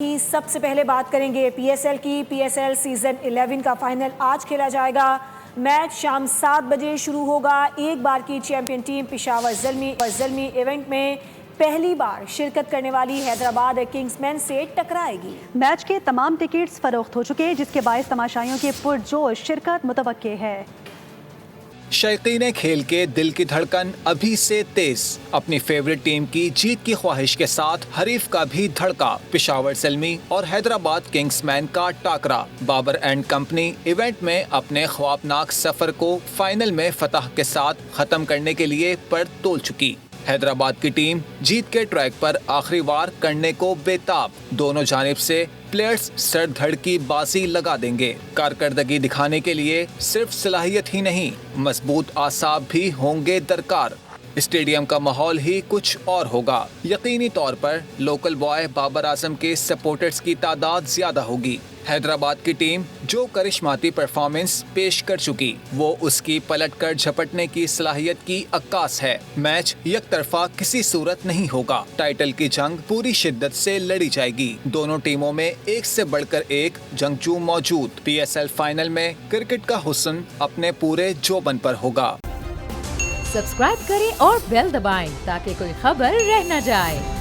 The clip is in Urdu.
سب سے پہلے بات کریں گے پی ایس ایل کی۔ پی ایس ایل سیزن 11 کا فائنل آج کھیلا جائے گا۔ میچ شام 7 بجے شروع ہوگا۔ ایک بار کی champion team Peshawar Zalmi event میں پہلی بار شرکت کرنے والی حیدرآباد کنگز مین سے ٹکرائے گی۔ میچ کے تمام ٹکٹس فروخت ہو چکے، جس کے باعث تماشائیوں کی پرجوش شرکت متوقع ہے۔ شائقین کھیل کے دل کی دھڑکن ابھی سے تیز، اپنی فیورٹ ٹیم کی جیت کی خواہش کے ساتھ حریف کا بھی دھڑکا۔ پشاور زلمی اور حیدرآباد کنگز مین کا ٹاکرا۔ بابر اینڈ کمپنی ایونٹ میں اپنے خوابناک سفر کو فائنل میں فتح کے ساتھ ختم کرنے کے لیے پر تول چکی۔ حیدرآباد کی ٹیم جیت کے ٹریک پر آخری وار کرنے کو بے تاب۔ دونوں جانب سے پلیئرز سر دھڑ کی بازی لگا دیں گے۔ کارکردگی دکھانے کے لیے صرف صلاحیت ہی نہیں، مضبوط اعصاب بھی ہوں گے درکار۔ اسٹیڈیم کا ماحول ہی کچھ اور ہوگا۔ یقینی طور پر لوکل بوائے بابر اعظم کے سپورٹرز کی تعداد زیادہ ہوگی۔ حیدرآباد کی ٹیم جو کرشماتی پرفارمنس پیش کر چکی، وہ اس کی پلٹ کر جھپٹنے کی صلاحیت کی عکاس ہے۔ میچ یک طرفہ کسی صورت نہیں ہوگا۔ ٹائٹل کی جنگ پوری شدت سے لڑی جائے گی۔ دونوں ٹیموں میں ایک سے بڑھ کر ایک جنگجو موجود۔ پی ایس ایل فائنل میں کرکٹ کا حسن اپنے پورے جوبن پر ہوگا۔ سبسکرائب کریں اور بیل دبائیں تاکہ کوئی خبر رہ نہ جائے۔